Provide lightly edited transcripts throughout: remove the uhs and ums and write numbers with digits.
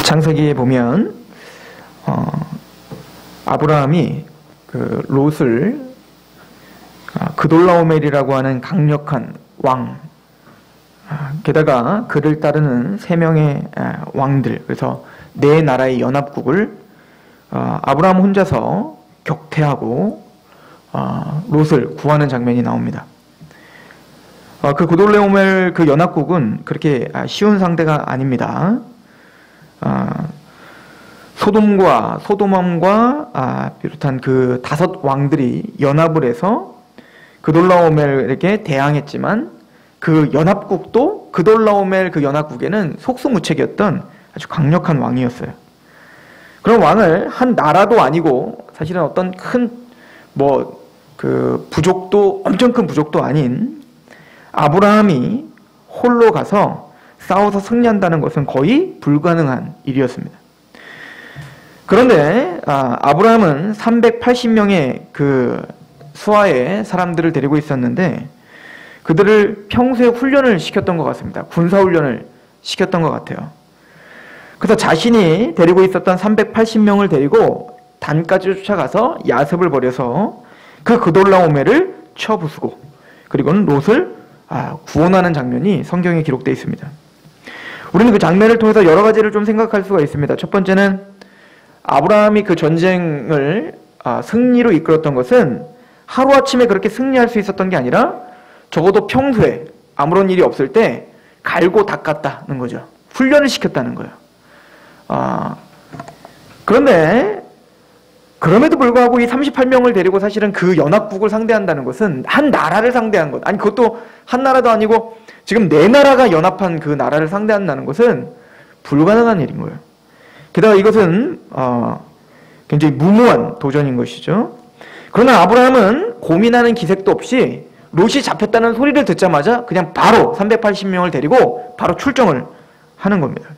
창세기에 보면 아브라함이 그 롯을 그돌라오멜이라고 하는 강력한 왕, 게다가 그를 따르는 3명의 왕들, 그래서 4나라의 연합국을 아브라함 혼자서 격퇴하고 롯을 구하는 장면이 나옵니다. 그 그돌라오멜 그 연합국은 그렇게 쉬운 상대가 아닙니다. 소돔과 비롯한 그 5 왕들이 연합을 해서 그돌라오멜에게 대항했지만 그 연합국도 그돌라오멜 그 연합국에는 속수무책이었던 아주 강력한 왕이었어요. 그런 왕을 한 나라도 아니고 사실은 어떤 큰 부족도 엄청 큰 부족도 아닌 아브라함이 홀로 가서 싸워서 승리한다는 것은 거의 불가능한 일이었습니다. 그런데 아브라함은 380명의 그 수하의 사람들을 데리고 있었는데 그들을 평소에 훈련을 시켰던 것 같습니다. 군사훈련을 시켰던 것 같아요. 그래서 자신이 데리고 있었던 380명을 데리고 단까지 쫓아가서 야습을 벌여서 그 그돌라오멜을 쳐부수고 그리고는 롯을 구원하는 장면이 성경에 기록되어 있습니다. 우리는 그 장면을 통해서 여러 가지를 좀 생각할 수가 있습니다. 첫 번째는 아브라함이 그 전쟁을 승리로 이끌었던 것은 하루아침에 그렇게 승리할 수 있었던 게 아니라 적어도 평소에 아무런 일이 없을 때 갈고 닦았다는 거죠. 훈련을 시켰다는 거예요. 그런데 그럼에도 불구하고 이 38명을 데리고 사실은 그 연합국을 상대한다는 것은 한 나라를 상대한 것, 아니 그것도 한 나라도 아니고 지금 4나라가 연합한 그 나라를 상대한다는 것은 불가능한 일인 거예요. 게다가 이것은 굉장히 무모한 도전인 것이죠. 그러나 아브라함은 고민하는 기색도 없이 롯이 잡혔다는 소리를 듣자마자 그냥 바로 380명을 데리고 바로 출정을 하는 겁니다.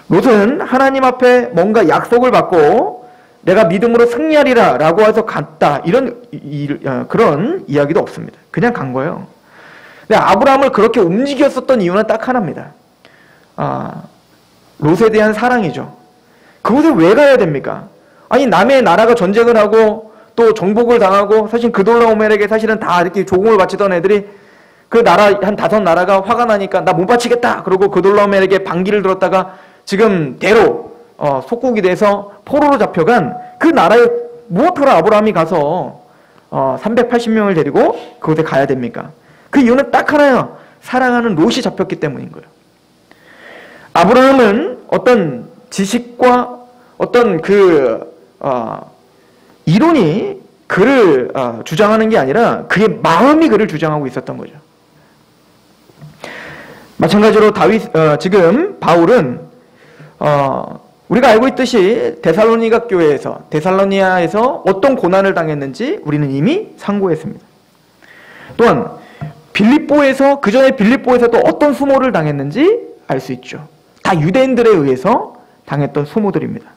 롯은 하나님 앞에 뭔가 약속을 받고 내가 믿음으로 승리하리라 라고 해서 갔다, 그런 이야기도 없습니다. 그냥 간 거예요. 근데 아브라함을 그렇게 움직였었던 이유는 딱 하나입니다. 롯에 대한 사랑이죠. 그곳에 왜 가야 됩니까? 아니 남의 나라가 전쟁을 하고 또 정복을 당하고 사실 그돌라오멜에게 사실은 다 이렇게 조공을 바치던 애들이 그 나라 한 5나라가 화가 나니까 나 못 바치겠다 그러고 그돌라오멜에게 반기를 들었다가 지금 대로 속국이 돼서 포로로 잡혀간 그 나라에 무엇하러 아브라함이 가서 380명을 데리고 그곳에 가야 됩니까? 그 이유는 딱 하나예요. 사랑하는 롯이 잡혔기 때문인 거예요. 아브라함은 어떤 지식과 어떤 이론이 그를 주장하는 게 아니라 그의 마음이 그를 주장하고 있었던 거죠. 마찬가지로 지금 바울은 우리가 알고 있듯이 데살로니아에서 어떤 고난을 당했는지 우리는 이미 상고했습니다. 또한 그 전에 빌립보에서 또 어떤 수모를 당했는지 알 수 있죠. 다 유대인들에 의해서 당했던 수모들입니다.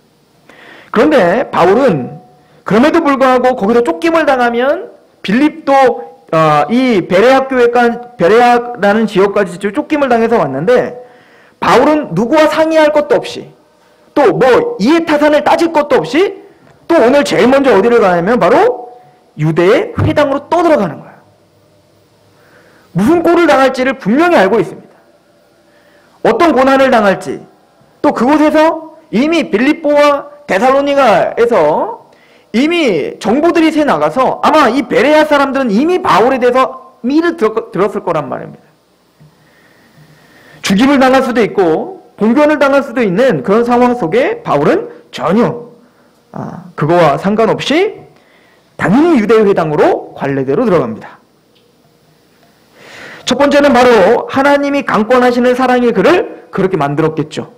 그런데 바울은 그럼에도 불구하고 거기서 쫓김을 당하면 빌립도 이 베레아라는 지역까지 쫓김을 당해서 왔는데 바울은 누구와 상의할 것도 없이 또 이해타산을 따질 것도 없이 또 오늘 제일 먼저 어디를 가냐면 바로 유대의 회당으로 떠들어가는 거예요. 무슨 꼴을 당할지를 분명히 알고 있습니다. 어떤 고난을 당할지 또 그곳에서 이미 빌립보와 데살로니가에서 이미 정보들이 새 나가서 아마 이 베레아 사람들은 이미 바울에 대해서 미리 들었을 거란 말입니다. 죽임을 당할 수도 있고 봉변을 당할 수도 있는 그런 상황 속에 바울은 전혀 그거와 상관없이 당연히 유대회당으로 관례대로 들어갑니다. 첫 번째는 바로 하나님이 강권하시는 사랑이 그를 그렇게 만들었겠죠.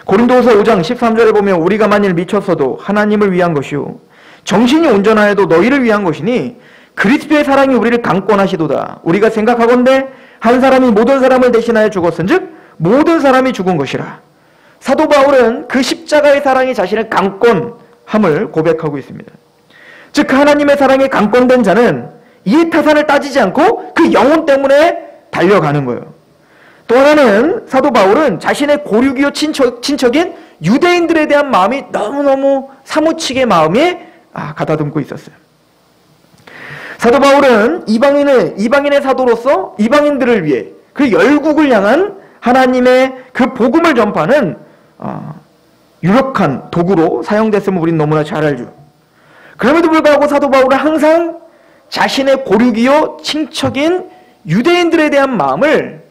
고린도후서 5장 13절에 보면 우리가 만일 미쳤어도 하나님을 위한 것이요 정신이 온전하여도 너희를 위한 것이니 그리스도의 사랑이 우리를 강권하시도다. 우리가 생각하건대 한 사람이 모든 사람을 대신하여 죽었은즉 모든 사람이 죽은 것이라. 사도 바울은 그 십자가의 사랑이 자신의 강권함을 고백하고 있습니다. 즉 하나님의 사랑에 강권된 자는 이해타산을 따지지 않고 그 영혼 때문에 달려가는 거예요. 또 하나는 사도 바울은 자신의 고륙이요 친척인 유대인들에 대한 마음이 너무너무 사무치게 마음에 가다듬고 있었어요. 사도 바울은 이방인의 사도로서 이방인들을 위해 그 열국을 향한 하나님의 그 복음을 전파하는 유력한 도구로 사용됐음을 우리는 너무나 잘 알죠. 그럼에도 불구하고 사도 바울은 항상 자신의 고륙이요 친척인 유대인들에 대한 마음을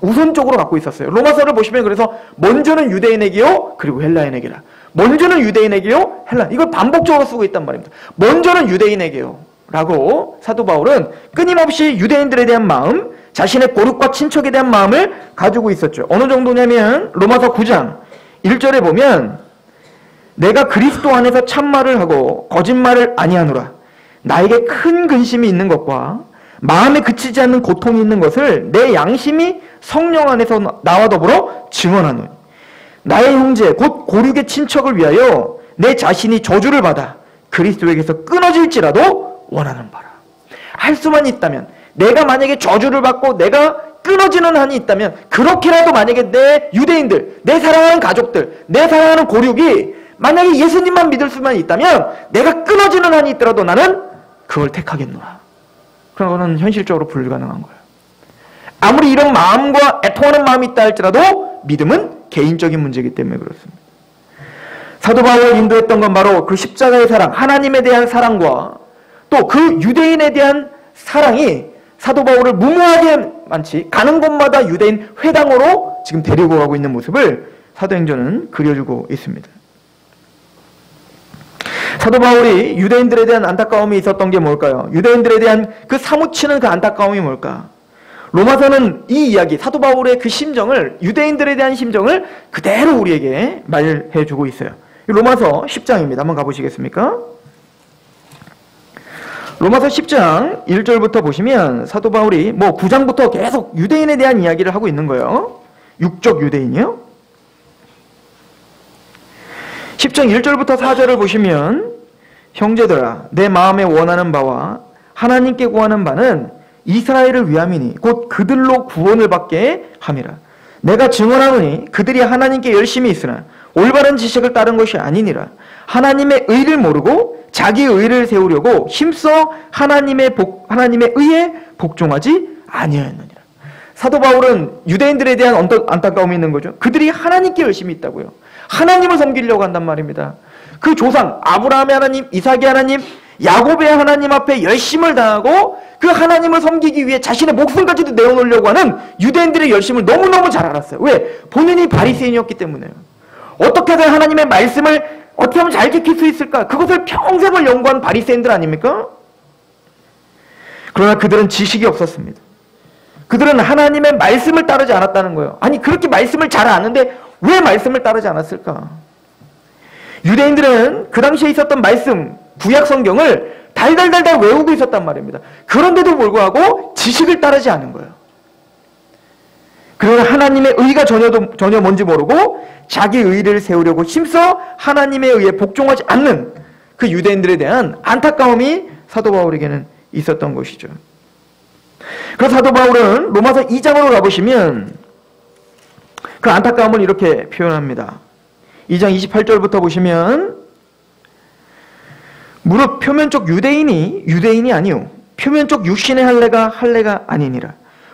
우선적으로 갖고 있었어요. 로마서를 보시면 그래서 먼저는 유대인에게요, 그리고 헬라인에게라. 먼저는 유대인에게요, 헬라. 이걸 반복적으로 쓰고 있단 말입니다. 먼저는 유대인에게요 라고 사도 바울은 끊임없이 유대인들에 대한 마음, 자신의 고륙과 친척에 대한 마음을 가지고 있었죠. 어느 정도냐면 로마서 9장 1절에 보면 내가 그리스도 안에서 참말을 하고 거짓말을 아니하노라. 나에게 큰 근심이 있는 것과 마음에 그치지 않는 고통이 있는 것을 내 양심이 성령 안에서 나와 더불어 증언하노니 나의 형제 곧 고륙의 친척을 위하여 내 자신이 저주를 받아 그리스도에게서 끊어질지라도 원하는 바라. 할 수만 있다면, 내가 만약에 저주를 받고 내가 끊어지는 한이 있다면, 그렇게라도 만약에 내 유대인들, 내 사랑하는 가족들, 내 사랑하는 고륙이 만약에 예수님만 믿을 수만 있다면 내가 끊어지는 한이 있더라도 나는 그걸 택하겠노라. 그러나 그건 현실적으로 불가능한 거예요. 아무리 이런 마음과 애통하는 마음이 있다 할지라도 믿음은 개인적인 문제이기 때문에 그렇습니다. 사도 바울을 인도했던 건 바로 그 십자가의 사랑, 하나님에 대한 사랑과 또 그 유대인에 대한 사랑이 사도 바울을 무모하게 많지 가는 곳마다 유대인 회당으로 지금 데리고 가고 있는 모습을 사도행전은 그려주고 있습니다. 사도 바울이 유대인들에 대한 안타까움이 있었던 게 뭘까요? 유대인들에 대한 그 사무치는 그 안타까움이 뭘까? 로마서는 이 이야기, 사도 바울의 그 심정을, 유대인들에 대한 심정을 그대로 우리에게 말해주고 있어요. 로마서 10장입니다. 한번 가보시겠습니까? 로마서 10장 1절부터 보시면 사도 바울이 9장부터 계속 유대인에 대한 이야기를 하고 있는 거예요. 육적 유대인이요. 10장 1절부터 4절을 보시면 형제들아 내 마음에 원하는 바와 하나님께 구하는 바는 이스라엘을 위함이니 곧 그들로 구원을 받게 함이라. 내가 증언하노니 그들이 하나님께 열심히 있으나 올바른 지식을 따른 것이 아니니라. 하나님의 의를 모르고 자기의 의를 세우려고 힘써 하나님의 의에 복종하지 아니하였느니라. 사도 바울은 유대인들에 대한 안타까움이 있는 거죠. 그들이 하나님께 열심히 있다고요. 하나님을 섬기려고 한단 말입니다. 그 조상 아브라함의 하나님, 이삭의 하나님, 야곱의 하나님 앞에 열심을 다하고 그 하나님을 섬기기 위해 자신의 목숨까지도 내어놓으려고 하는 유대인들의 열심을 너무너무 잘 알았어요. 왜? 본인이 바리새인이었기 때문에요. 어떻게 해서 하나님의 말씀을 어떻게 하면 잘 지킬 수 있을까? 그것을 평생을 연구한 바리새인들 아닙니까? 그러나 그들은 지식이 없었습니다. 그들은 하나님의 말씀을 따르지 않았다는 거예요. 아니 그렇게 말씀을 잘 아는데 왜 말씀을 따르지 않았을까? 유대인들은 그 당시에 있었던 말씀, 구약 성경을 달달달달 외우고 있었단 말입니다. 그런데도 불구하고 지식을 따르지 않은 거예요. 그러나 하나님의 의가 전혀 뭔지 모르고 자기 의를 세우려고 힘써 하나님의 의에 복종하지 않는 그 유대인들에 대한 안타까움이 사도 바울에게는 있었던 것이죠. 그래서 사도 바울은 로마서 2장으로 가보시면 그 안타까움을 이렇게 표현합니다. 2장 28절부터 보시면 무릇 표면적 유대인이 아니요 표면적 육신의 할례가 아니니라.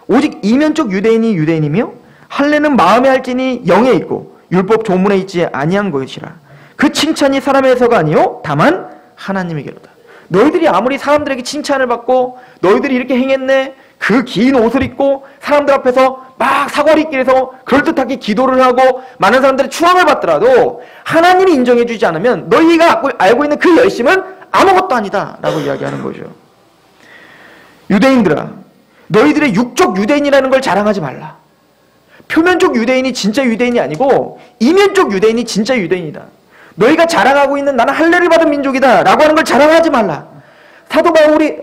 오직 이면적 유대인이 유대인이며 할례는 마음에 할지니 영에 있고 율법 조문에 있지 아니한 것이라. 그 칭찬이 사람에서가 아니요 다만 하나님에게로다. 너희들이 아무리 사람들에게 칭찬을 받고 너희들이 이렇게 행했네, 그 긴 옷을 입고 사람들 앞에서 막 사과리길에서 그럴듯하게 기도를 하고 많은 사람들의 추앙을 받더라도 하나님이 인정해 주지 않으면 너희가 알고 있는 그 열심은 아무것도 아니다 라고 이야기하는 거죠. 유대인들아, 너희들의 육적 유대인이라는 걸 자랑하지 말라. 표면적 유대인이 진짜 유대인이 아니고 이면적 유대인이 진짜 유대인이다. 너희가 자랑하고 있는 나는 할례를 받은 민족이다 라고 하는 걸 자랑하지 말라. 사도 바울이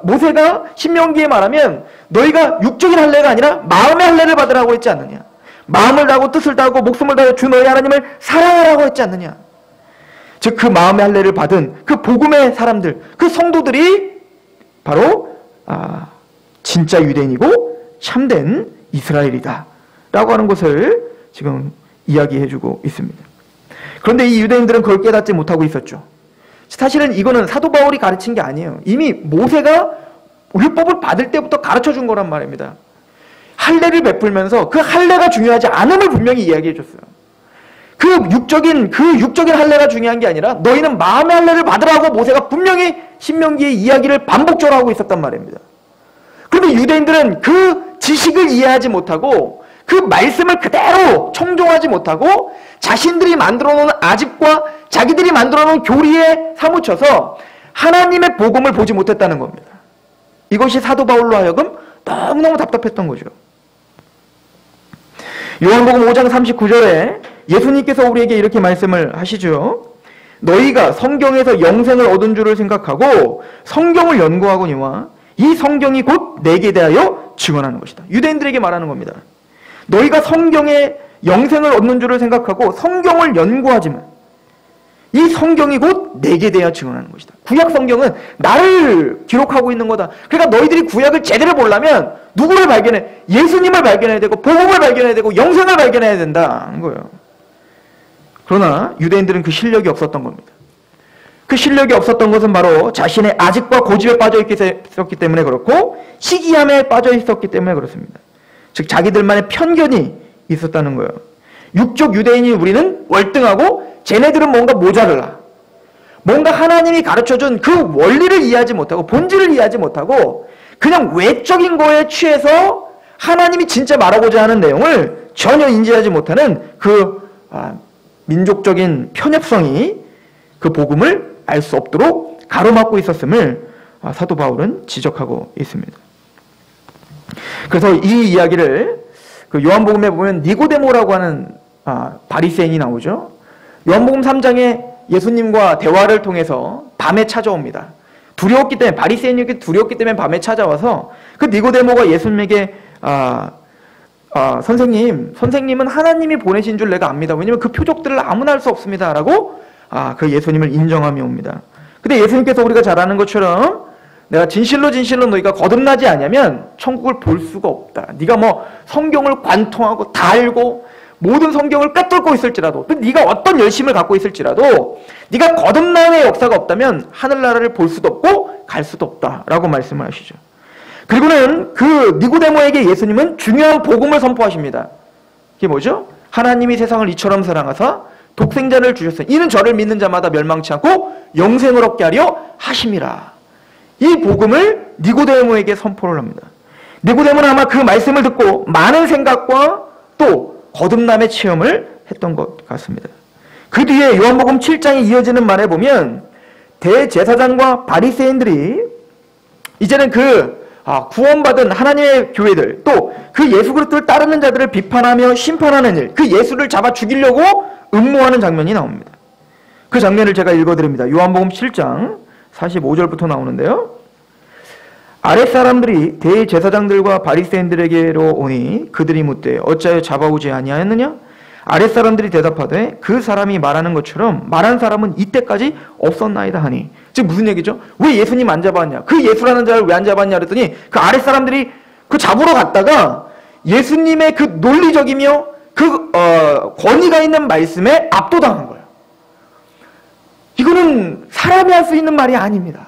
모세가 신명기에 말하면 너희가 육적인 할례가 아니라 마음의 할례를 받으라고 했지 않느냐. 마음을 다하고 뜻을 다하고 목숨을 다하여 주 너희 하나님을 사랑하라고 했지 않느냐. 즉 그 마음의 할례를 받은 그 복음의 사람들, 그 성도들이 바로 진짜 유대인이고 참된 이스라엘이다 라고 하는 것을 지금 이야기해주고 있습니다. 그런데 이 유대인들은 그걸 깨닫지 못하고 있었죠. 사실은 이거는 사도 바울이 가르친 게 아니에요. 이미 모세가 율법을 받을 때부터 가르쳐준 거란 말입니다. 할례를 베풀면서 그 할례가 중요하지 않음을 분명히 이야기해 줬어요. 그 육적인 할례가 중요한 게 아니라 너희는 마음의 할례를 받으라고 모세가 분명히 신명기의 이야기를 반복적으로 하고 있었단 말입니다. 그런데 유대인들은 그 지식을 이해하지 못하고 그 말씀을 그대로 청종하지 못하고 자신들이 만들어 놓은 아집과 자기들이 만들어 놓은 교리에 사무쳐서 하나님의 복음을 보지 못했다는 겁니다. 이것이 사도 바울로 하여금 너무너무 답답했던 거죠. 요한복음 5장 39절에 예수님께서 우리에게 이렇게 말씀을 하시죠. 너희가 성경에서 영생을 얻은 줄을 생각하고 성경을 연구하거니와 이 성경이 곧 내게 대하여 증언하는 것이다. 유대인들에게 말하는 겁니다. 너희가 성경에 영생을 얻는 줄을 생각하고 성경을 연구하지만 이 성경이 곧 내게 대하여 증언하는 것이다. 구약 성경은 나를 기록하고 있는 거다. 그러니까 너희들이 구약을 제대로 보려면 누구를 발견해? 예수님을 발견해야 되고 복음을 발견해야 되고 영생을 발견해야 된다는 거예요. 그러나 유대인들은 그 실력이 없었던 겁니다. 그 실력이 없었던 것은 바로 자신의 아집과 고집에 빠져 있었기 때문에 그렇고 시기함에 빠져 있었기 때문에 그렇습니다. 즉 자기들만의 편견이 있었다는 거예요. 육적 유대인인 우리는 월등하고 쟤네들은 뭔가 모자르라. 뭔가 하나님이 가르쳐준 그 원리를 이해하지 못하고 본질을 이해하지 못하고 그냥 외적인 거에 취해서 하나님이 진짜 말하고자 하는 내용을 전혀 인지하지 못하는 그 민족적인 편협성이 그 복음을 알 수 없도록 가로막고 있었음을 사도 바울은 지적하고 있습니다. 그래서 이 이야기를 그 요한복음에 보면 니고데모라고 하는 바리새인이 나오죠. 요한복음 3장에 예수님과 대화를 통해서 밤에 찾아옵니다. 두려웠기 때문에 바리새인이 두려웠기 때문에 밤에 찾아와서 그 니고데모가 예수님에게 선생님은 하나님이 보내신 줄 내가 압니다. 왜냐하면 그 표적들을 아무나 할 수 없습니다라고 그 예수님을 인정함이 옵니다. 근데 예수님께서 우리가 잘 아는 것처럼 내가 진실로 너희가 거듭나지 않으면 천국을 볼 수가 없다. 네가 뭐 성경을 관통하고 다 알고 모든 성경을 꿰뚫고 있을지라도 또 네가 어떤 열심을 갖고 있을지라도 네가 거듭남의 역사가 없다면 하늘나라를 볼 수도 없고 갈 수도 없다라고 말씀을 하시죠. 그리고는 그 니고데모에게 예수님은 중요한 복음을 선포하십니다. 그게 뭐죠? 하나님이 세상을 이처럼 사랑하사 독생자를 주셨으니 이는 저를 믿는 자마다 멸망치 않고 영생을 얻게 하려 하심이라. 이 복음을 니고데모에게 선포를 합니다. 니고데모는 아마 그 말씀을 듣고 많은 생각과 또 거듭남의 체험을 했던 것 같습니다. 그 뒤에 요한복음 7장에 이어지는 말에 보면 대제사장과 바리새인들이 이제는 구원받은 하나님의 교회들 또 그 예수 그리스도를 따르는 자들을 비판하며 심판하는 일, 그 예수를 잡아 죽이려고 음모하는 장면이 나옵니다. 그 장면을 제가 읽어드립니다. 요한복음 7장 45절부터 나오는데요. 아랫사람들이 대제사장들과 바리새인들에게로 오니 그들이 묻되 어찌하여 잡아오지 아니하였느냐? 아랫사람들이 대답하되 그 사람이 말하는 것처럼 말한 사람은 이때까지 없었나이다 하니. 즉 무슨 얘기죠? 왜 예수님 안 잡았냐? 그 예수라는 자를 왜 안 잡았냐 그랬더니 그 아랫사람들이 그 잡으러 갔다가 예수님의 그 논리적이며 그 권위가 있는 말씀에 압도당한 거예요. 이거는 사람이 할 수 있는 말이 아닙니다.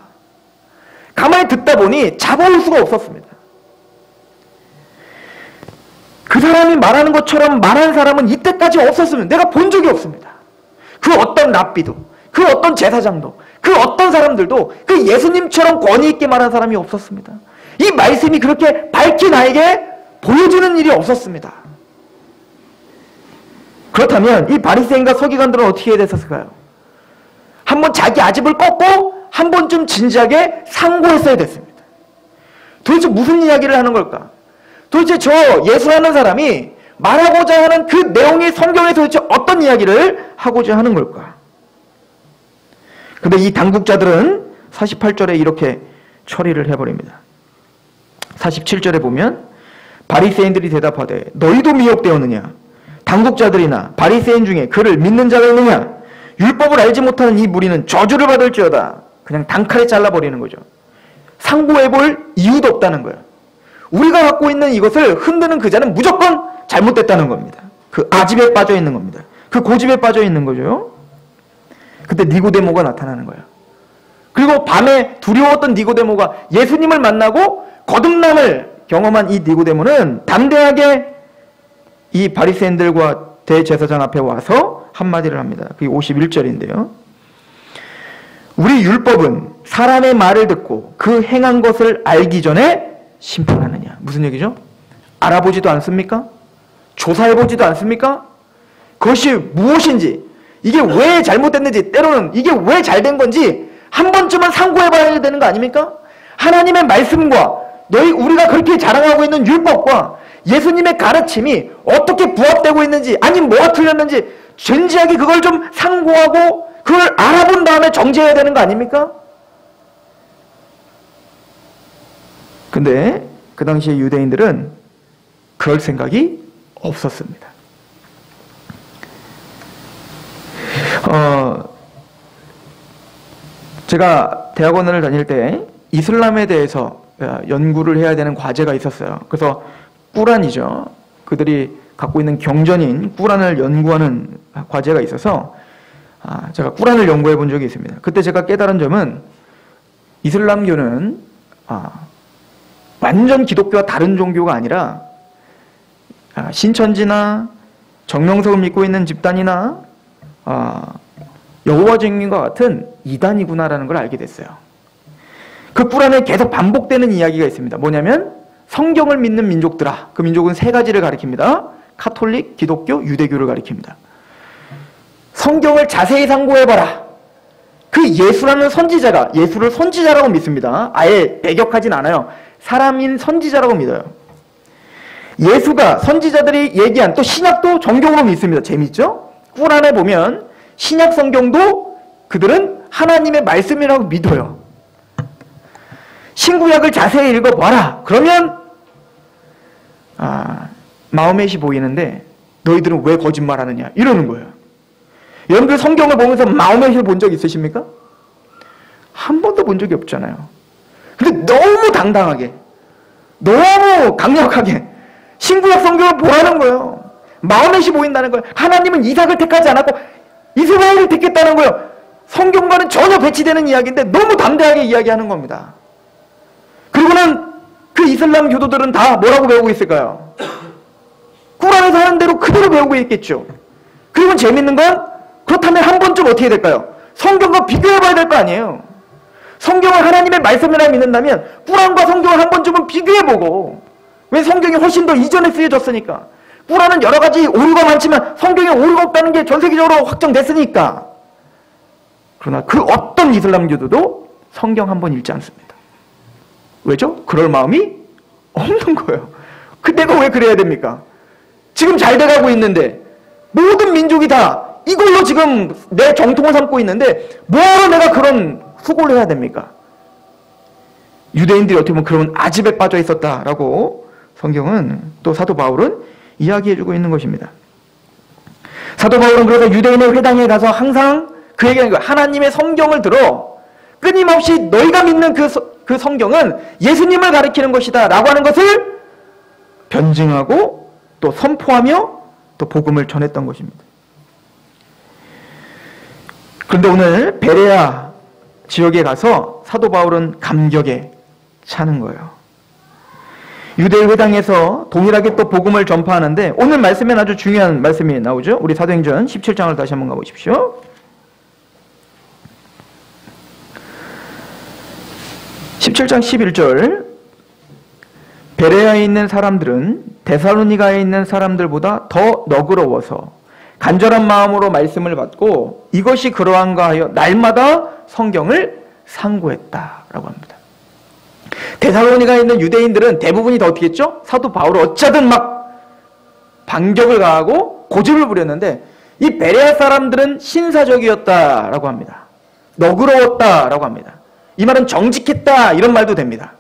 가만히 듣다 보니 잡아올 수가 없었습니다. 그 사람이 말하는 것처럼 말하는 사람은 이때까지 없었으면 내가 본 적이 없습니다. 그 어떤 랍비도, 그 어떤 제사장도, 그 어떤 사람들도 그 예수님처럼 권위 있게 말하는 사람이 없었습니다. 이 말씀이 그렇게 밝히 나에게 보여주는 일이 없었습니다. 그렇다면 이 바리새인과 서기관들은 어떻게 해야 됐었을까요? 한번 자기 아집을 꺾고 한 번쯤 진지하게 상고했어야 됐습니다. 도대체 무슨 이야기를 하는 걸까? 도대체 저 예수라는 사람이 말하고자 하는 그 내용이 성경에 도대체 어떤 이야기를 하고자 하는 걸까? 근데 이 당국자들은 48절에 이렇게 처리를 해버립니다. 47절에 보면 바리새인들이 대답하되 너희도 미혹되었느냐? 당국자들이나 바리새인 중에 그를 믿는 자가 있느냐? 율법을 알지 못하는 이 무리는 저주를 받을지어다. 그냥 단칼에 잘라버리는 거죠. 상고해볼 이유도 없다는 거예요. 우리가 갖고 있는 이것을 흔드는 그 자는 무조건 잘못됐다는 겁니다. 그 아집에 빠져 있는 겁니다. 그 고집에 빠져 있는 거죠. 그때 니고데모가 나타나는 거예요. 그리고 밤에 두려웠던 니고데모가 예수님을 만나고 거듭남을 경험한 이 니고데모는 담대하게 이 바리새인들과 대제사장 앞에 와서 한마디를 합니다. 그게 51절인데요. 우리 율법은 사람의 말을 듣고 그 행한 것을 알기 전에 심판하느냐. 무슨 얘기죠? 알아보지도 않습니까? 조사해보지도 않습니까? 그것이 무엇인지, 이게 왜 잘못됐는지, 때로는 이게 왜 잘된 건지 한 번쯤은 상고해봐야 되는 거 아닙니까? 하나님의 말씀과 우리가 그렇게 자랑하고 있는 율법과 예수님의 가르침이 어떻게 부합되고 있는지, 아니면 뭐가 틀렸는지 진지하게 그걸 좀 상고하고 그걸 알아본 다음에 정죄해야 되는 거 아닙니까? 근데 그 당시에 유대인들은 그럴 생각이 없었습니다. 제가 대학원을 다닐 때 이슬람에 대해서 연구를 해야 되는 과제가 있었어요. 그래서 꾸란이죠. 그들이 갖고 있는 경전인 꾸란을 연구하는 과제가 있어서 제가 꾸란을 연구해 본 적이 있습니다. 그때 제가 깨달은 점은 이슬람교는 완전 기독교와 다른 종교가 아니라 신천지나 정명석을 믿고 있는 집단이나 여호와 증인과 같은 이단이구나라는 걸 알게 됐어요. 그 꾸란에 계속 반복되는 이야기가 있습니다. 뭐냐면 성경을 믿는 민족들아. 그 민족은 세 가지를 가리킵니다. 카톨릭, 기독교, 유대교를 가리킵니다. 성경을 자세히 상고해봐라. 그 예수라는 선지자가, 예수를 선지자라고 믿습니다. 아예 배격하진 않아요. 사람인 선지자라고 믿어요. 예수가 선지자들이 얘기한, 또 신약도 정경으로 믿습니다. 재밌죠? 꾸란에 보면 신약 성경도 그들은 하나님의 말씀이라고 믿어요. 신구약을 자세히 읽어봐라. 그러면 마호멧이 보이는데 너희들은 왜 거짓말하느냐 이러는 거예요. 여러분들 성경을 보면서 마호멧을 본 적 있으십니까? 한 번도 본 적이 없잖아요. 근데 너무 당당하게, 너무 강력하게 신구약 성경을 보라는 거예요. 마호멧이 보인다는 거예요. 하나님은 이삭을 택하지 않았고 이스라엘을 택했다는 거예요. 성경과는 전혀 배치되는 이야기인데 너무 담대하게 이야기하는 겁니다. 그리고는 그 이슬람 교도들은 다 뭐라고 배우고 있을까요? 꾸란에서 하는 대로 그대로 배우고 있겠죠. 그리고 재밌는 건 그렇다면 한 번쯤 어떻게 될까요? 성경과 비교해봐야 될 거 아니에요. 성경을 하나님의 말씀이라 믿는다면 꾸란과 성경을 한 번쯤은 비교해보고, 왜 성경이 훨씬 더 이전에 쓰여졌으니까. 꾸란은 여러 가지 오류가 많지만 성경에 오류가 없다는 게 전 세계적으로 확정됐으니까. 그러나 그 어떤 이슬람교도도 성경 한 번 읽지 않습니다. 왜죠? 그럴 마음이 없는 거예요. 내가 왜 그래야 됩니까? 지금 잘 돼가고 있는데 모든 민족이 다 이걸로 지금 내 정통을 삼고 있는데 뭐하러 내가 그런 수고를 해야 됩니까? 유대인들이 어떻게 보면 그런 아집에 빠져 있었다라고 성경은, 또 사도 바울은 이야기해주고 있는 것입니다. 사도 바울은 그래서 유대인의 회당에 가서 항상 그 얘기하는 거예요. 하나님의 성경을 들어 끊임없이 너희가 믿는 그 성경은 예수님을 가리키는 것이다 라고 하는 것을 변증하고 또 선포하며 또 복음을 전했던 것입니다. 그런데 오늘 베레아 지역에 가서 사도 바울은 감격에 차는 거예요. 유대 회당에서 동일하게 또 복음을 전파하는데 오늘 말씀엔 아주 중요한 말씀이 나오죠. 우리 사도행전 17장을 다시 한번 가보십시오. 17장 11절, 베레아에 있는 사람들은 데살로니가에 있는 사람들보다 더 너그러워서 간절한 마음으로 말씀을 받고 이것이 그러한가 하여 날마다 성경을 상고했다라고 합니다. 데살로니가에 있는 유대인들은 대부분이 다 어떻게 했죠? 사도 바울을 어쩌든 막 반격을 가하고 고집을 부렸는데 이 베레아 사람들은 신사적이었다라고 합니다. 너그러웠다라고 합니다. 이 말은 정직했다 이런 말도 됩니다.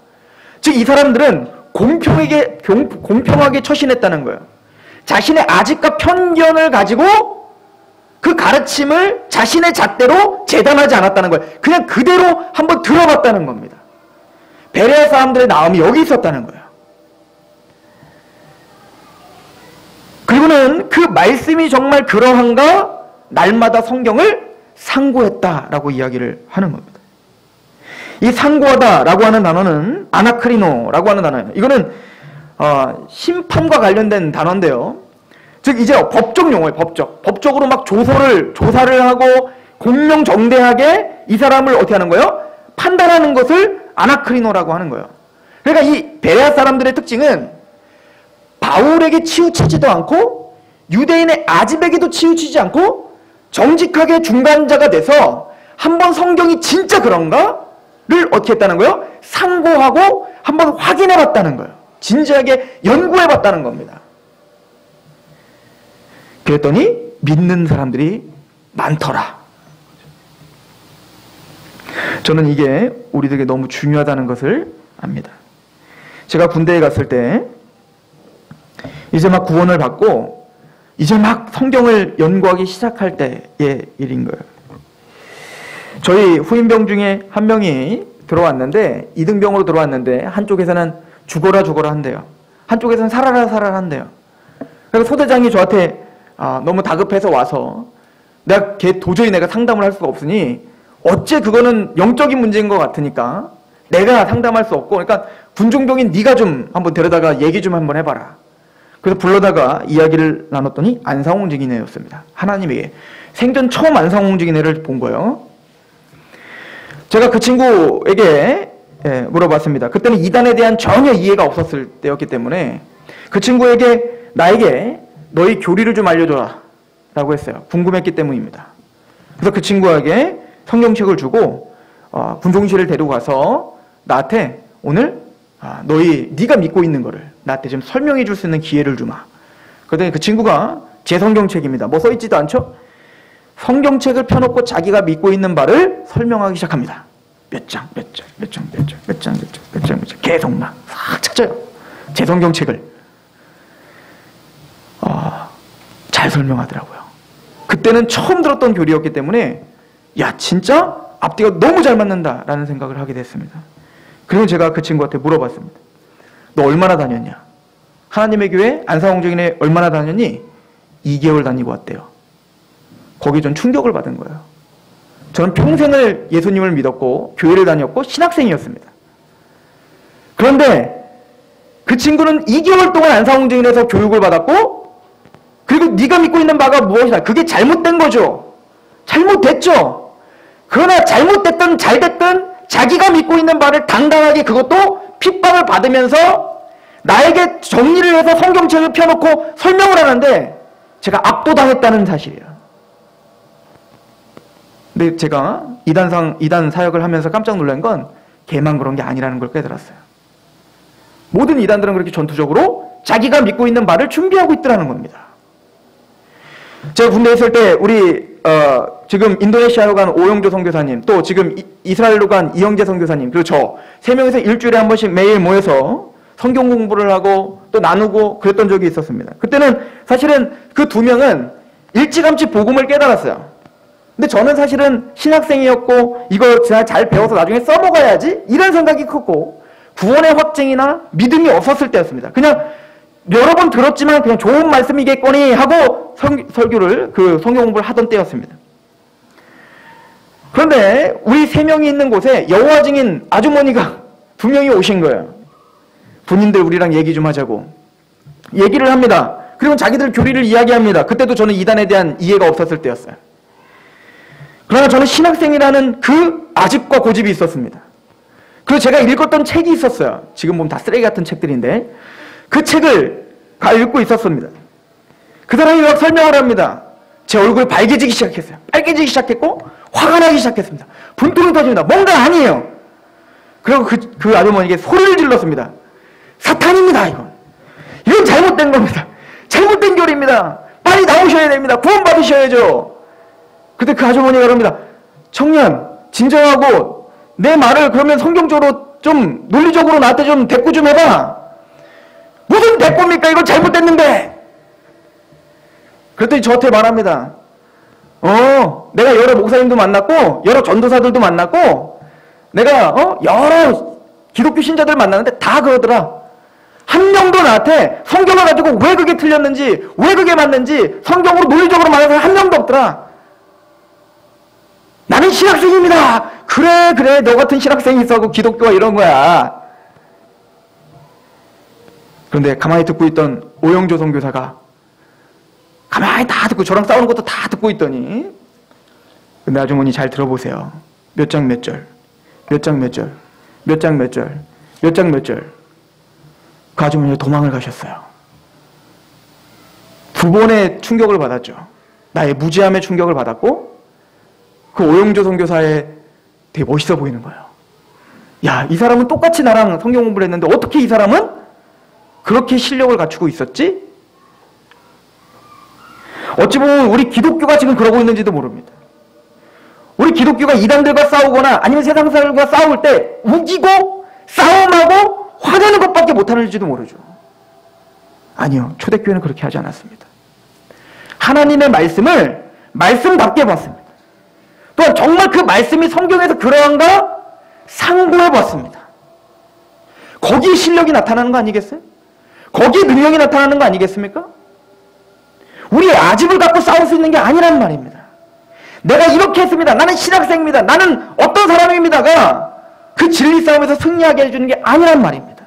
즉 이 사람들은 공평하게 처신했다는 거예요. 자신의 아집과 편견을 가지고 그 가르침을 자신의 잣대로 재단하지 않았다는 거예요. 그냥 그대로 한번 들어봤다는 겁니다. 베레아 사람들의 마음이 여기 있었다는 거예요. 그리고는 그 말씀이 정말 그러한가 날마다 성경을 상고했다라고 이야기를 하는 겁니다. 이 상고하다라고 하는 단어는 아나크리노라고 하는 단어예요. 이거는 심판과 관련된 단어인데요. 즉 이제 법적 용어예요. 법적으로 막 조사를 하고 공명정대하게 이 사람을 어떻게 하는 거예요? 판단하는 것을 아나크리노라고 하는 거예요. 그러니까 이 베레아 사람들의 특징은 바울에게 치우치지도 않고 유대인의 아집에게도 치우치지 않고 정직하게 중간자가 돼서 한번 성경이 진짜 그런가를 어떻게 했다는 거예요? 상고하고 한번 확인해 봤다는 거예요. 진지하게 연구해 봤다는 겁니다. 그랬더니 믿는 사람들이 많더라. 저는 이게 우리들에게 너무 중요하다는 것을 압니다. 제가 군대에 갔을 때 이제 막 구원을 받고 이제 막 성경을 연구하기 시작할 때의 일인 거예요. 저희 후임병 중에 한 명이 들어왔는데 이등병으로 들어왔는데 한쪽에서는 죽어라 한대요. 한쪽에서는 살아라 한대요. 그래서 소대장이 저한테 너무 다급해서 와서 걔 도저히 내가 상담을 할 수가 없으니 어째 그거는 영적인 문제인 것 같으니까 내가 상담할 수 없고 그러니까 군중병인 네가 좀 한번 데려다가 얘기 좀 한번 해봐라. 그래서 불러다가 이야기를 나눴더니 안상홍직인애였습니다. 하나님에게 생전 처음 안상홍직인애를 본 거예요. 제가 그 친구에게 물어봤습니다. 그때는 이단에 대한 전혀 이해가 없었을 때였기 때문에 그 친구에게 나에게 너희 교리를 좀 알려줘라 라고 했어요. 궁금했기 때문입니다. 그래서 그 친구에게 성경책을 주고 군종실을 데리고 가서 나한테 오늘 네가 믿고 있는 거를 나한테 좀 설명해 줄 수 있는 기회를 주마. 그랬더니 그 친구가 제 성경책입니다. 뭐 써있지도 않죠? 성경책을 펴놓고 자기가 믿고 있는 바를 설명하기 시작합니다. 몇 장 계속 막 싹 찾아요. 제 성경책을 잘 설명하더라고요. 그때는 처음 들었던 교리였기 때문에 야 진짜 앞뒤가 너무 잘 맞는다라는 생각을 하게 됐습니다. 그리고 제가 그 친구한테 물어봤습니다. 너 얼마나 다녔냐? 하나님의 교회 안상홍직인에 얼마나 다녔니? 2개월 다니고 왔대요. 거기 전 충격을 받은 거예요. 저는 평생을 예수님을 믿었고 교회를 다녔고 신학생이었습니다. 그런데 그 친구는 2개월 동안 안상홍직인에서 교육을 받았고 그리고 네가 믿고 있는 바가 무엇이다. 그게 잘못된 거죠. 잘못됐죠. 그러나 잘못됐든 잘됐든 자기가 믿고 있는 바를 당당하게 그것도 핍박을 받으면서 나에게 정리를 해서 성경책을 펴놓고 설명을 하는데 제가 압도당했다는 사실이에요. 근데 제가 이단 사역을 하면서 깜짝 놀란 건 걔만 그런 게 아니라는 걸 깨달았어요. 모든 이단들은 그렇게 전투적으로 자기가 믿고 있는 바를 준비하고 있더라는 겁니다. 제가 군대에 있을 때 우리 지금 인도네시아로 간 오영조 선교사님, 또 지금 이스라엘로 간 이영재 선교사님, 그리고 저 3명이서 일주일에 한 번씩 매일 모여서 성경 공부를 하고 또 나누고 그랬던 적이 있었습니다. 그때는 사실은 그 2명은 일찌감치 복음을 깨달았어요. 근데 저는 사실은 신학생이었고 이거 잘 배워서 나중에 써먹어야지 이런 생각이 컸고 구원의 확증이나 믿음이 없었을 때였습니다. 그냥 여러 번 들었지만 그냥 좋은 말씀이겠거니 하고 설교를 성경 공부를 하던 때였습니다. 그런데 우리 3명이 있는 곳에 여호와 증인 아주머니가 2명이 오신 거예요. 본인들 우리랑 얘기 좀 하자고 얘기를 합니다. 그리고 자기들 교리를 이야기합니다. 그때도 저는 이단에 대한 이해가 없었을 때였어요. 그러나 저는 신학생이라는 그 아집과 고집이 있었습니다. 그리고 제가 읽었던 책이 있었어요. 지금 보면 다 쓰레기 같은 책들인데 그 책을 읽고 있었습니다. 그 사람이 막 설명을 합니다. 제 얼굴이 빨개지기 시작했어요. 빨개지기 시작했고 화가 나기 시작했습니다. 분통이 터집니다. 뭔가 아니에요. 그리고 그 아주머니에게 소리를 질렀습니다. 사탄입니다. 이건 잘못된 겁니다. 잘못된 교리입니다. 빨리 나오셔야 됩니다. 구원 받으셔야죠. 그때 그 아주머니가 그럽니다. 청년 진정하고 내 말을 그러면 성경적으로 좀 논리적으로 나한테 좀 대꾸 좀 해봐. 무슨 대꾸입니까? 이거 잘못됐는데. 그랬더니 저한테 말합니다. 내가 여러 목사님도 만났고 여러 전도사들도 만났고 내가 여러 기독교 신자들 만났는데 다 그러더라. 한 명도 나한테 성경을 가지고 왜 그게 틀렸는지, 왜 그게 맞는지 성경으로 논리적으로 말하는 사람 한 명도 없더라. 나는 신학생입니다. 그래, 너 같은 신학생이 있어고 기독교가 이런 거야. 그런데 가만히 듣고 있던 오영조 선교사가 가만히 다 듣고, 저랑 싸우는 것도 다 듣고 있더니, 근데 아주머니 잘 들어보세요. 몇 장 몇 절, 몇 장 몇 절, 몇 장 몇 절, 몇 장 몇 절. 그 아주머니가 도망을 가셨어요. 두 번의 충격을 받았죠. 나의 무지함의 충격을 받았고, 그 오영조 선교사에 되게 멋있어 보이는 거예요. 야, 이 사람은 똑같이 나랑 성경 공부를 했는데 어떻게 이 사람은 그렇게 실력을 갖추고 있었지? 어찌 보면 우리 기독교가 지금 그러고 있는지도 모릅니다. 우리 기독교가 이단들과 싸우거나 아니면 세상 사람들과 싸울 때 우기고 싸움하고 화내는 것밖에 못하는지도 모르죠. 아니요, 초대교회는 그렇게 하지 않았습니다. 하나님의 말씀을 말씀답게 봤습니다. 또한 정말 그 말씀이 성경에서 그러한가 상고해 봤습니다. 거기에 실력이 나타나는 거 아니겠어요? 거기에 능력이 나타나는 거 아니겠습니까? 우리의 아집을 갖고 싸울 수 있는 게 아니란 말입니다. 내가 이렇게 했습니다. 나는 신학생입니다. 나는 어떤 사람입니다가 그 진리 싸움에서 승리하게 해주는 게 아니란 말입니다.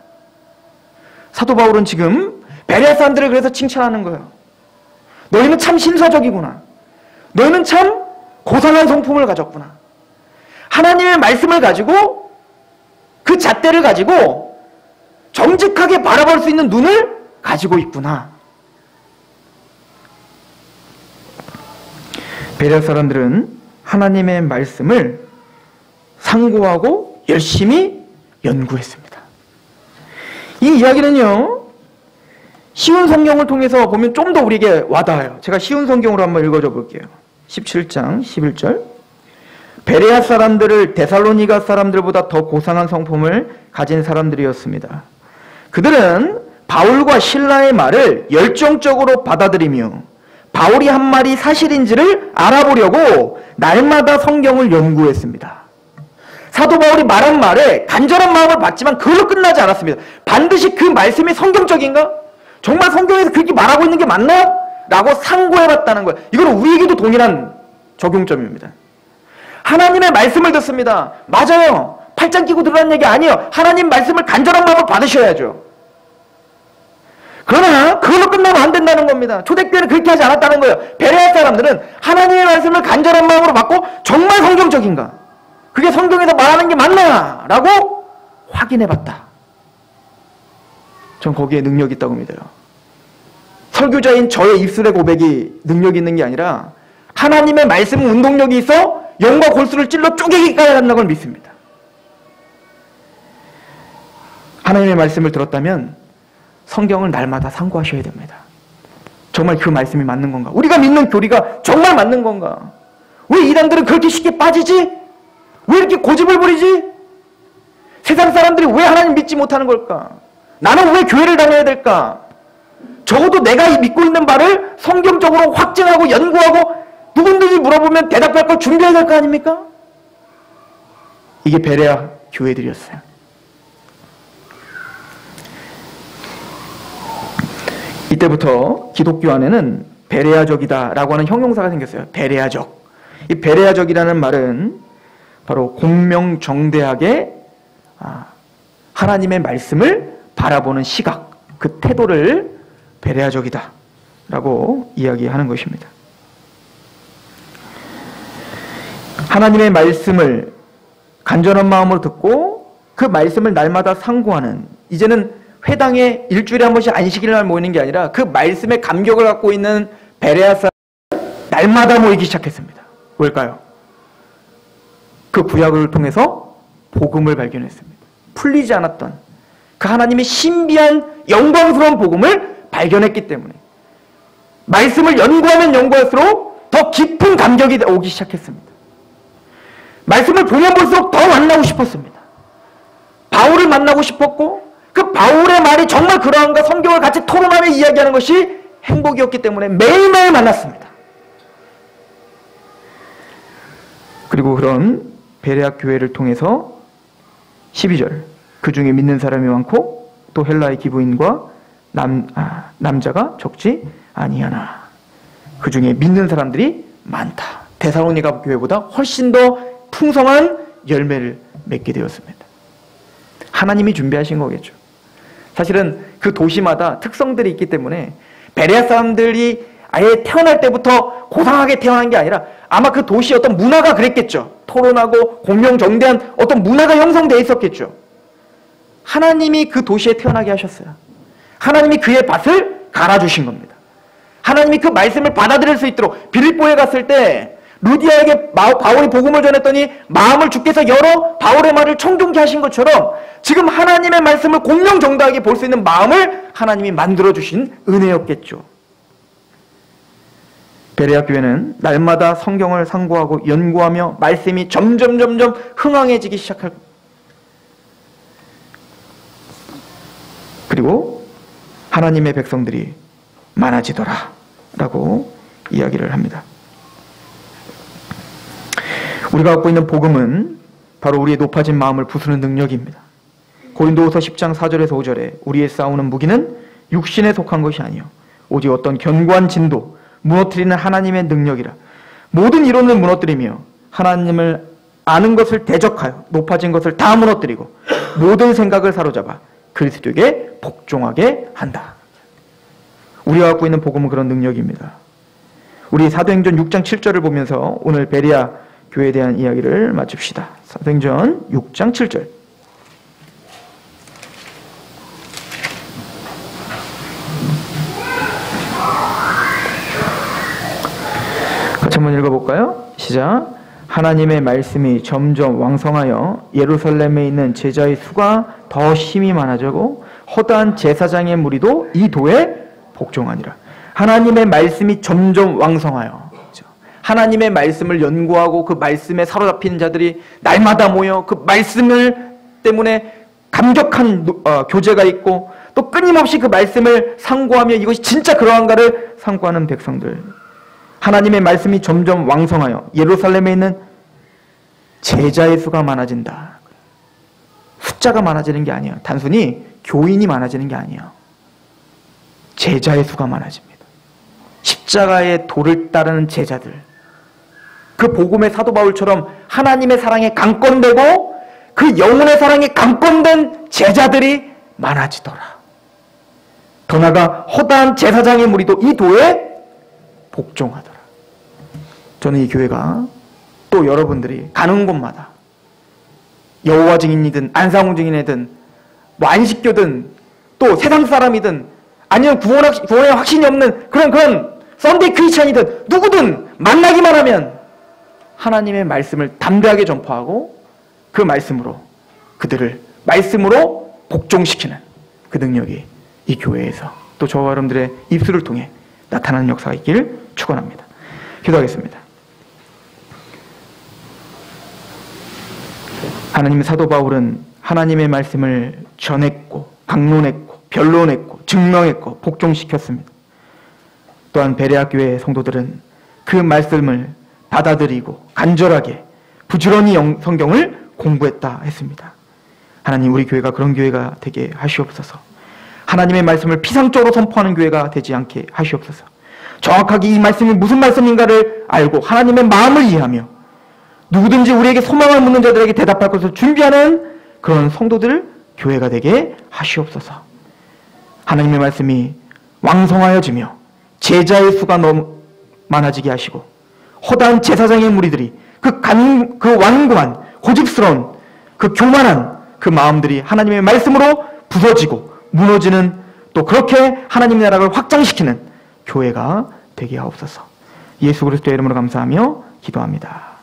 사도 바울은 지금 베레아 사람들을 그래서 칭찬하는 거예요. 너희는 참 신서적이구나. 너희는 참 고상한 성품을 가졌구나. 하나님의 말씀을 가지고 그 잣대를 가지고 정직하게 바라볼 수 있는 눈을 가지고 있구나. 베레아 사람들은 하나님의 말씀을 상고하고 열심히 연구했습니다. 이 이야기는요, 쉬운 성경을 통해서 보면 좀 더 우리에게 와닿아요. 제가 쉬운 성경으로 한번 읽어줘 볼게요. 17장 11절. 베레아 사람들을 데살로니가 사람들보다 더 고상한 성품을 가진 사람들이었습니다. 그들은 바울과 실라의 말을 열정적으로 받아들이며 바울이 한 말이 사실인지를 알아보려고 날마다 성경을 연구했습니다. 사도 바울이 말한 말에 간절한 마음을 받지만 그걸로 끝나지 않았습니다. 반드시 그 말씀이 성경적인가? 정말 성경에서 그렇게 말하고 있는 게 맞나? 라고 상고해봤다는 거예요. 이건 우리에게도 동일한 적용점입니다. 하나님의 말씀을 듣습니다. 맞아요. 팔짱 끼고 들으라는 얘기 아니에요. 하나님 말씀을 간절한 마음으로 받으셔야죠. 그러나 그걸로 끝나면 안 된다는 겁니다. 초대교회는 그렇게 하지 않았다는 거예요. 베레아 사람들은 하나님의 말씀을 간절한 마음으로 받고 정말 성경적인가? 그게 성경에서 말하는 게 맞나? 라고 확인해봤다. 전 거기에 능력이 있다고 믿어요. 설교자인 저의 입술의 고백이 능력이 있는 게 아니라 하나님의 말씀은 운동력이 있어 영과 골수를 찔러 쪼개기까지 한다는 걸 믿습니다. 하나님의 말씀을 들었다면 성경을 날마다 상고하셔야 됩니다. 정말 그 말씀이 맞는 건가? 우리가 믿는 교리가 정말 맞는 건가? 왜 이단들은 그렇게 쉽게 빠지지? 왜 이렇게 고집을 부리지? 세상 사람들이 왜 하나님 믿지 못하는 걸까? 나는 왜 교회를 다녀야 될까? 적어도 내가 믿고 있는 바를 성경적으로 확증하고 연구하고 누군지 물어보면 대답할 걸 준비해야 될 거 아닙니까? 이게 베레아 교회들이었어요. 이때부터 기독교 안에는 베레아적이다라고 하는 형용사가 생겼어요. 베레아적. 이 베레아적이라는 말은 바로 공명정대하게 하나님의 말씀을 바라보는 시각, 그 태도를 베레아적이다라고 이야기하는 것입니다. 하나님의 말씀을 간절한 마음으로 듣고 그 말씀을 날마다 상고하는, 이제는 회당에 일주일에 한 번씩 안식일날 모이는 게 아니라 그 말씀에 감격을 갖고 있는 베레아 사람들이 날마다 모이기 시작했습니다. 왜일까요? 그 구약을 통해서 복음을 발견했습니다. 풀리지 않았던 그 하나님의 신비한 영광스러운 복음을 발견했기 때문에 말씀을 연구하면 연구할수록 더 깊은 감격이 오기 시작했습니다. 말씀을 보면 볼수록 더 만나고 싶었습니다. 바울을 만나고 싶었고 그 바울의 말이 정말 그러한가 성경을 같이 토론하며 이야기하는 것이 행복이었기 때문에 매일매일 만났습니다. 그리고 그런 베레아 교회를 통해서 12절, 그 중에 믿는 사람이 많고 또 헬라의 기부인과 남자가 적지 아니하나. 그 중에 믿는 사람들이 많다. 데살로니가 교회보다 훨씬 더 풍성한 열매를 맺게 되었습니다. 하나님이 준비하신 거겠죠. 사실은 그 도시마다 특성들이 있기 때문에 베레아 사람들이 아예 태어날 때부터 고상하게 태어난 게 아니라 아마 그 도시의 어떤 문화가 그랬겠죠. 토론하고 공명정대한 어떤 문화가 형성되어 있었겠죠. 하나님이 그 도시에 태어나게 하셨어요. 하나님이 그의 밭을 갈아주신 겁니다. 하나님이 그 말씀을 받아들일 수 있도록 빌립보에 갔을 때 루디아에게 바울이 복음을 전했더니 마음을 주께서 열어 바울의 말을 청종케 하신 것처럼 지금 하나님의 말씀을 공명정대하게 볼 수 있는 마음을 하나님이 만들어주신 은혜였겠죠. 베레아 교회는 날마다 성경을 상고하고 연구하며 말씀이 점점 흥황해지기 시작할 겁니다. 그리고 하나님의 백성들이 많아지더라 라고 이야기를 합니다. 우리가 갖고 있는 복음은 바로 우리의 높아진 마음을 부수는 능력입니다. 고린도후서 10장 4절에서 5절에 우리의 싸우는 무기는 육신에 속한 것이 아니요 오직 어떤 견고한 진도 무너뜨리는 하나님의 능력이라. 모든 이론을 무너뜨리며 하나님을 아는 것을 대적하여 높아진 것을 다 무너뜨리고 모든 생각을 사로잡아 그리스도에게 복종하게 한다. 우리가 갖고 있는 복음은 그런 능력입니다. 우리 사도행전 6장 7절을 보면서 오늘 베레아 교회에 대한 이야기를 마칩시다. 사도행전 6장 7절. 같이 한번 읽어볼까요? 시작. 하나님의 말씀이 점점 왕성하여 예루살렘에 있는 제자의 수가 더 심히 많아지고 허다한 제사장의 무리도 이 도에 복종하니라. 하나님의 말씀이 점점 왕성하여, 하나님의 말씀을 연구하고 그 말씀에 사로잡힌 자들이 날마다 모여 그 말씀을 때문에 감격한 교제가 있고 또 끊임없이 그 말씀을 상고하며 이것이 진짜 그러한가를 상고하는 백성들. 하나님의 말씀이 점점 왕성하여 예루살렘에 있는 제자의 수가 많아진다. 숫자가 많아지는 게 아니에요. 단순히 교인이 많아지는 게 아니에요. 제자의 수가 많아집니다. 십자가의 도를 따르는 제자들. 그 복음의 사도 바울처럼 하나님의 사랑에 강권되고 그 영혼의 사랑에 강권된 제자들이 많아지더라. 더 나아가 허다한 제사장의 무리도 이 도에 복종하더라. 저는 이 교회가 또 여러분들이 가는 곳마다 여호와 증인이든 안상홍 증인이든 뭐 안식교든 또 세상 사람이든 아니면 구원의 확신이 없는 그런 썬데이 크리스찬이든 누구든 만나기만 하면 하나님의 말씀을 담대하게 전파하고 그 말씀으로 그들을 말씀으로 복종시키는 그 능력이 이 교회에서 또 저와 여러분들의 입술을 통해 나타나는 역사가 있기를 축원합니다. 기도하겠습니다. 하나님의 사도 바울은 하나님의 말씀을 전했고 강론했고 변론했고 증명했고 복종시켰습니다. 또한 베레아 교회의 성도들은 그 말씀을 받아들이고 간절하게 부지런히 성경을 공부했다 했습니다. 하나님, 우리 교회가 그런 교회가 되게 하시옵소서. 하나님의 말씀을 피상적으로 선포하는 교회가 되지 않게 하시옵소서. 정확하게 이 말씀이 무슨 말씀인가를 알고 하나님의 마음을 이해하며 누구든지 우리에게 소망을 묻는 자들에게 대답할 것을 준비하는 그런 성도들 교회가 되게 하시옵소서. 하나님의 말씀이 왕성하여지며 제자의 수가 너무 많아지게 하시고 허다한 제사장의 무리들이 그 완고한 고집스러운 그 교만한 그 마음들이 하나님의 말씀으로 부서지고 무너지는 또 그렇게 하나님의 나라를 확장시키는 교회가 되게 하옵소서. 예수 그리스도의 이름으로 감사하며 기도합니다.